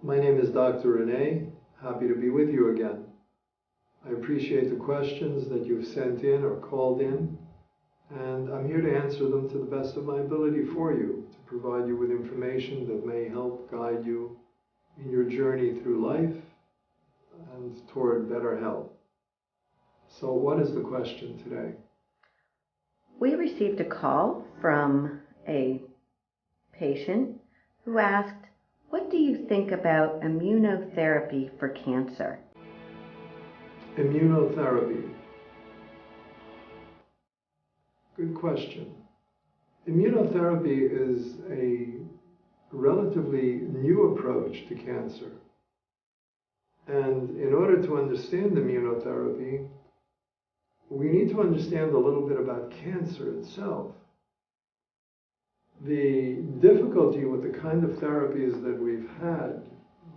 My name is Dr. Rene. Happy to be with you again. I appreciate the questions that you've sent in or called in, and I'm here to answer them to the best of my ability for you, to provide you with information that may help guide you in your journey through life and toward better health. So what is the question today? We received a call from a patient who asked, "What do you think about immunotherapy for cancer?" Immunotherapy. Good question. Immunotherapy is a relatively new approach to cancer. And in order to understand immunotherapy, we need to understand a little bit about cancer itself. The difficulty with the kind of therapies that we've had,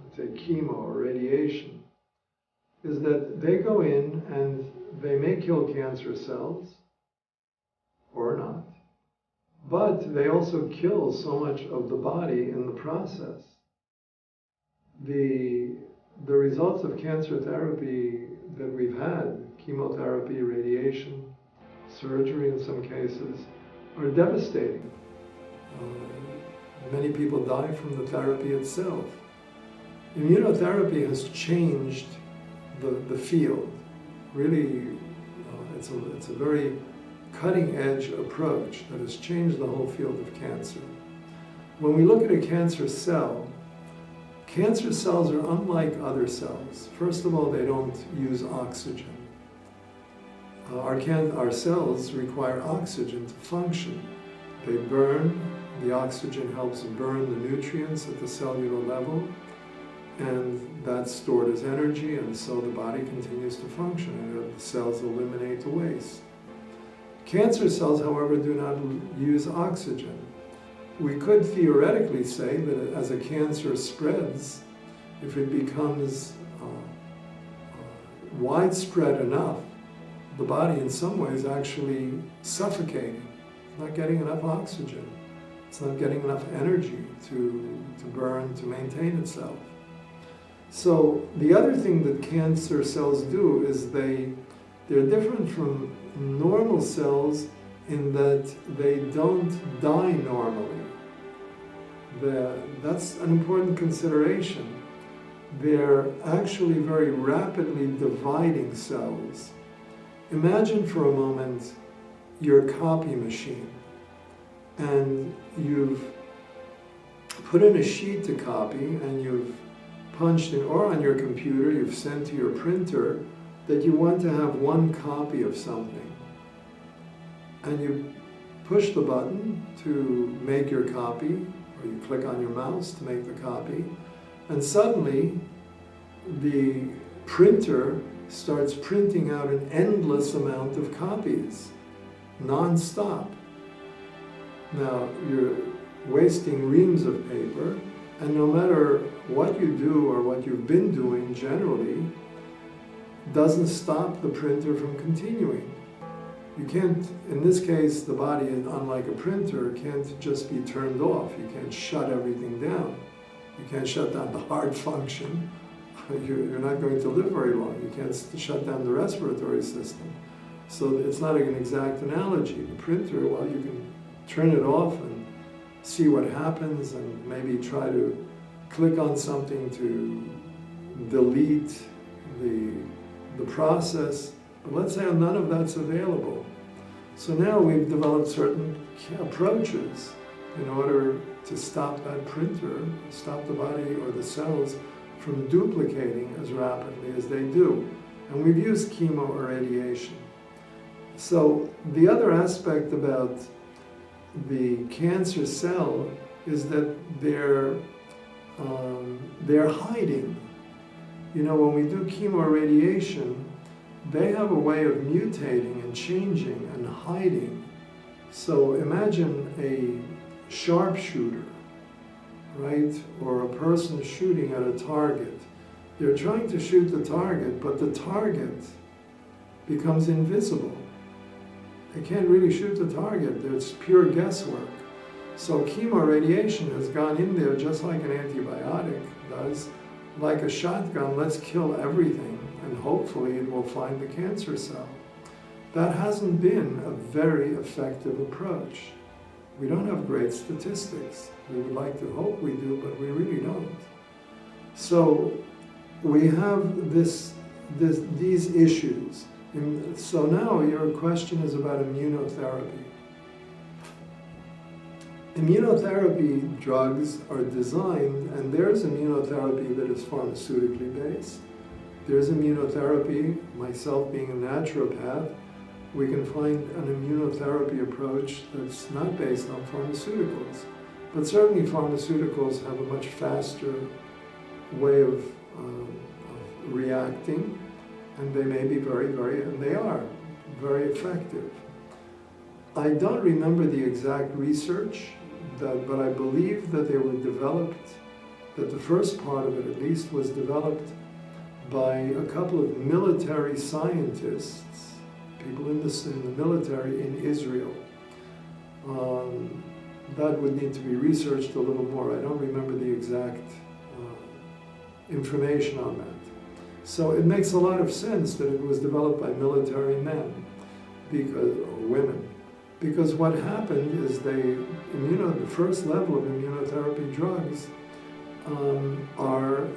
let's say chemo or radiation, is that they go in and they may kill cancer cells, or not, but they also kill so much of the body in the process. The results of cancer therapy that we've had, chemotherapy, radiation, surgery in some cases, are devastating. Many people die from the therapy itself. Immunotherapy has changed the field. Really, it's a very cutting-edge approach that has changed the whole field of cancer. When we look at a cancer cells are unlike other cells. First of all, they don't use oxygen. Our cells require oxygen to function. They burn. The oxygen helps burn the nutrients at the cellular level, and that's stored as energy, and so the body continues to function, and the cells eliminate the waste. Cancer cells, however, do not use oxygen. We could theoretically say that as a cancer spreads, if it becomes widespread enough, the body in some ways actually suffocating. It's not getting enough oxygen. It's not getting enough energy to burn, to maintain itself. So the other thing that cancer cells do is they're different from normal cells in that they don't die normally. That's an important consideration. They're actually very rapidly dividing cells. Imagine for a moment your copy machine, and you've put in a sheet to copy, and you've punched in, or on your computer, you've sent to your printer that you want to have one copy of something. And you push the button to make your copy, or you click on your mouse to make the copy, and suddenly the printer starts printing out an endless amount of copies, non-stop. Now, you're wasting reams of paper, and no matter what you do or what you've been doing generally, doesn't stop the printer from continuing. You can't, in this case, the body, unlike a printer, can't just be turned off. You can't shut everything down. You can't shut down the heart function. You're not going to live very long. You can't shut down the respiratory system. So it's not an exact analogy. The printer, well, you can turn it off and see what happens, and maybe try to click on something to delete the process. But let's say none of that's available. So now we've developed certain approaches in order to stop that printer, stop the body or the cells from duplicating as rapidly as they do. And we've used chemo or radiation. So the other aspect about the cancer cell is that they're hiding. You know, when we do chemo or radiation, they have a way of mutating and changing and hiding. So imagine a sharpshooter, right? Or a person shooting at a target. They're trying to shoot the target, but the target becomes invisible. They can't really shoot the target. It's pure guesswork. So chemoradiation has gone in there just like an antibiotic does, like a shotgun, let's kill everything and hopefully it will find the cancer cell. That hasn't been a very effective approach. We don't have great statistics. We would like to hope we do, but we really don't. So we have these issues. And so now your question is about immunotherapy. Immunotherapy drugs are designed, and there's immunotherapy that is pharmaceutically based. There's immunotherapy, myself being a naturopath, we can find an immunotherapy approach that's not based on pharmaceuticals. But certainly pharmaceuticals have a much faster way of reacting, and they may be and they are very effective. I don't remember the exact research, but I believe that they were developed, that the first part of it at least was developed by a couple of military scientists, people in the military in Israel. That would need to be researched a little more. I don't remember the exact information on that. So it makes a lot of sense that it was developed by military men, or women, because what happened is the first level of immunotherapy drugs are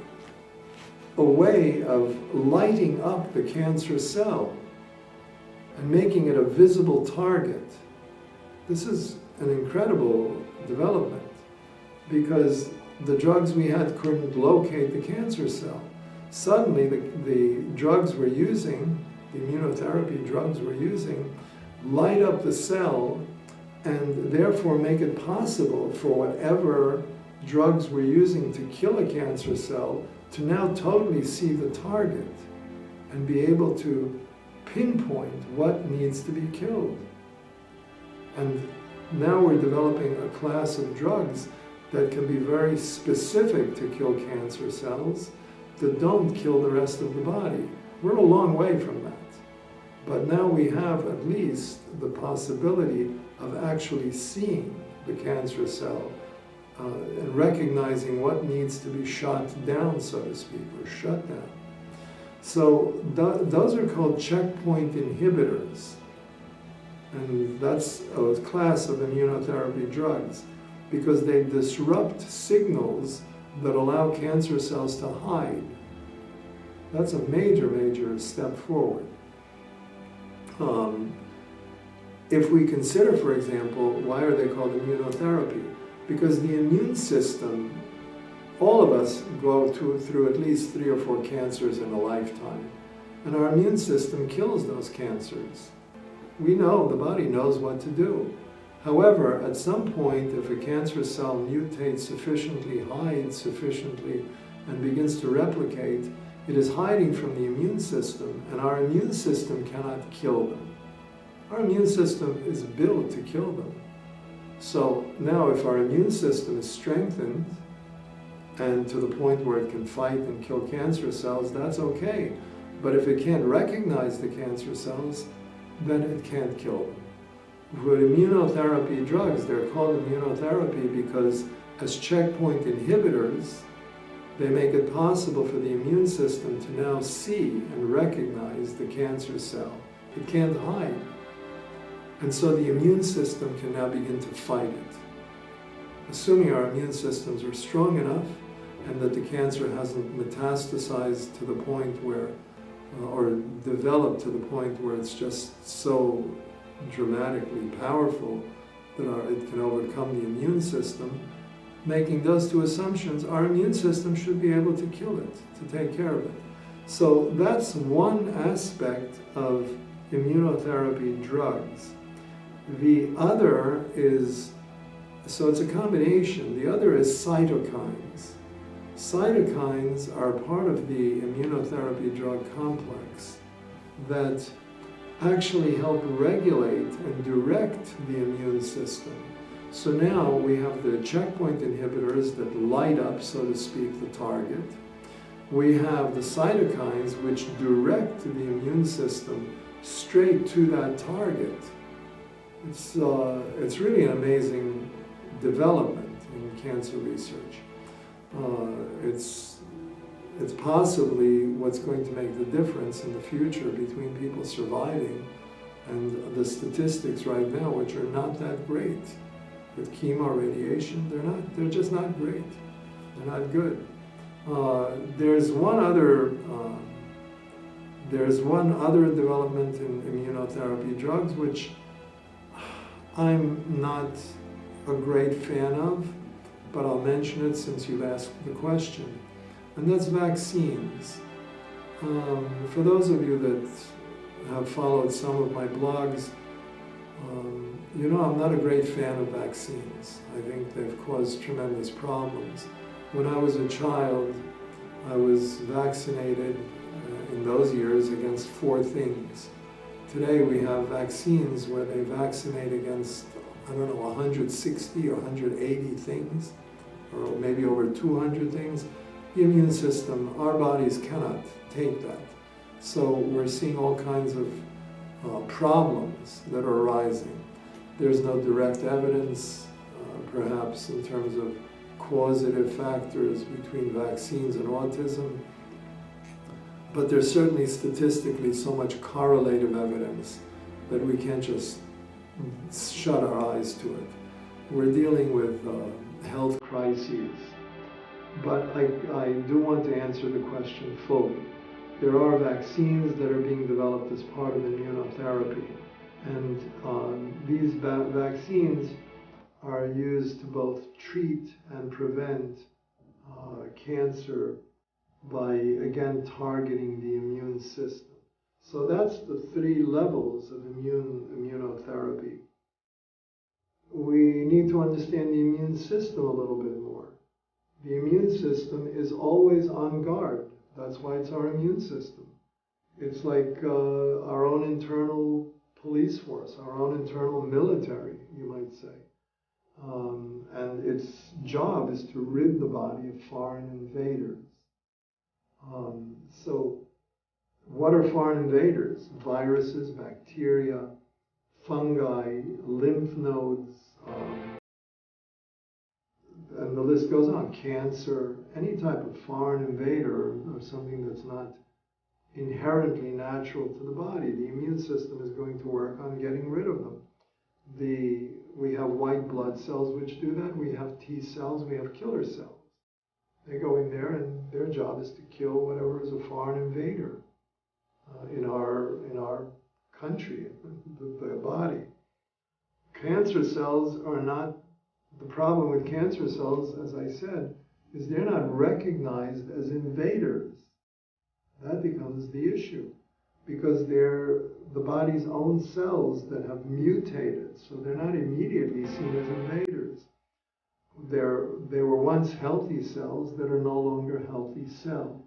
a way of lighting up the cancer cell and making it a visible target. This is an incredible development because the drugs we had couldn't locate the cancer cell. Suddenly the drugs we're using, the immunotherapy drugs we're using, light up the cell and therefore make it possible for whatever drugs we're using to kill a cancer cell to now totally see the target and be able to pinpoint what needs to be killed. And now we're developing a class of drugs that can be very specific to kill cancer cells that don't kill the rest of the body. We're a long way from that. But now we have at least the possibility of actually seeing the cancer cell and recognizing what needs to be shot down, so to speak, or shut down. So those are called checkpoint inhibitors. And that's a class of immunotherapy drugs because they disrupt signals that allow cancer cells to hide. That's a major, major step forward. If we consider, for example, why are they called immunotherapy? Because the immune system, all of us go through at least 3 or 4 cancers in a lifetime. And our immune system kills those cancers. We know, the body knows what to do. However, at some point, if a cancer cell mutates sufficiently, hides sufficiently, and begins to replicate, it is hiding from the immune system, and our immune system cannot kill them. Our immune system is built to kill them. So now if our immune system is strengthened, and to the point where it can fight and kill cancer cells, that's okay. But if it can't recognize the cancer cells, then it can't kill them. With immunotherapy drugs, they're called immunotherapy because as checkpoint inhibitors, they make it possible for the immune system to now see and recognize the cancer cell. It can't hide. And so the immune system can now begin to fight it. Assuming our immune systems are strong enough and that the cancer hasn't metastasized to the point where, or developed to the point where it's just so dramatically powerful that it can overcome the immune system, making those 2 assumptions, our immune system should be able to kill it, to take care of it. So that's one aspect of immunotherapy drugs. The other is, so it's a combination, the other is cytokines. Cytokines are part of the immunotherapy drug complex that actually help regulate and direct the immune system. So now we have the checkpoint inhibitors that light up, so to speak, the target. We have the cytokines which direct the immune system straight to that target. It's really an amazing development in cancer research. it's possibly what's going to make the difference in the future between people surviving and the statistics right now, which are not that great. With chemo radiation, they're just not great. They're not good. There's one other development in immunotherapy drugs which I'm not a great fan of, but I'll mention it since you've asked the question, and that's vaccines. For those of you that have followed some of my blogs, you know I'm not a great fan of vaccines. I think they've caused tremendous problems. When I was a child, I was vaccinated in those years against 4 things. Today we have vaccines where they vaccinate against, I don't know, 160 or 180 things, or maybe over 200 things. The immune system, our bodies cannot take that. So we're seeing all kinds of problems that are arising. There's no direct evidence, perhaps in terms of causative factors between vaccines and autism, but there's certainly statistically so much correlative evidence that we can't just shut our eyes to it. We're dealing with health crises, but I do want to answer the question fully. There are vaccines that are being developed as part of immunotherapy, and these vaccines are used to both treat and prevent cancer by, again, targeting the immune system. So that's the 3 levels of immunotherapy. We need to understand the immune system a little bit more. The immune system is always on guard. That's why it's our immune system. It's like our own internal police force, our own internal military, you might say. And its job is to rid the body of foreign invaders. So what are foreign invaders? Viruses, bacteria, fungi, lymph nodes, and the list goes on. Cancer, any type of foreign invader or something that's not inherently natural to the body. The immune system is going to work on getting rid of them. We have white blood cells which do that. We have T cells, we have killer cells. They go in there and their job is to kill whatever is a foreign invader in our country, the body. Cancer cells are not, the problem with cancer cells, as I said, is they're not recognized as invaders. That becomes the issue, because they're the body's own cells that have mutated, so they're not immediately seen as invaders. They were once healthy cells that are no longer healthy cells.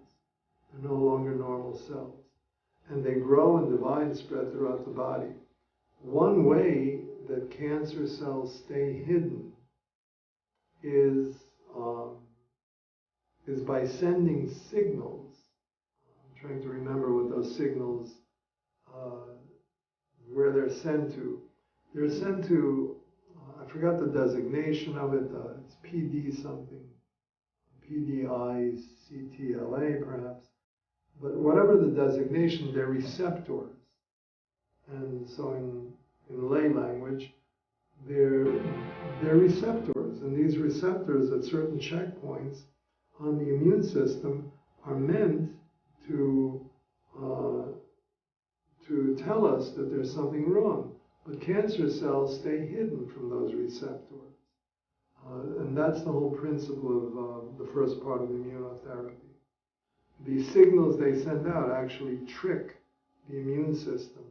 They're no longer normal cells. And they grow and divide and spread throughout the body. One way that cancer cells stay hidden is by sending signals. I'm trying to remember what those signals, where they're sent to. They're sent to, I forgot the designation of it, it's PD something, PDI, CTLA perhaps. But whatever the designation, they're receptors. And so in lay language, they're receptors. And these receptors at certain checkpoints on the immune system are meant to tell us that there's something wrong. But cancer cells stay hidden from those receptors. And that's the whole principle of the first part of immunotherapy. The signals they send out actually trick the immune system.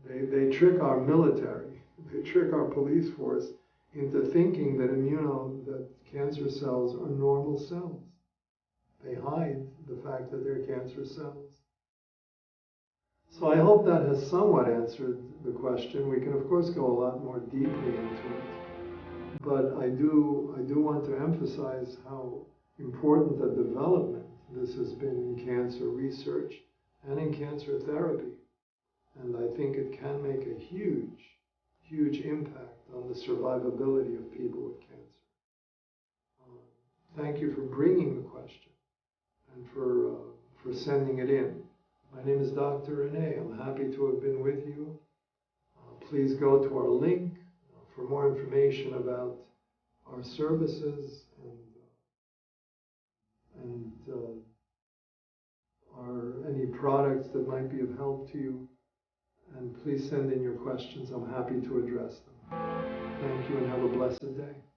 They trick our military, they trick our police force into thinking that cancer cells are normal cells. They hide the fact that they're cancer cells. So I hope that has somewhat answered the question. We can of course go a lot more deeply into it, but I do want to emphasize how important a development this has been in cancer research and in cancer therapy. And I think it can make a huge, huge impact on the survivability of people with cancer. Thank you for bringing the question. and for sending it in. My name is Dr. Rene. I'm happy to have been with you. Please go to our link for more information about our services and any products that might be of help to you. And please send in your questions. I'm happy to address them. Thank you and have a blessed day.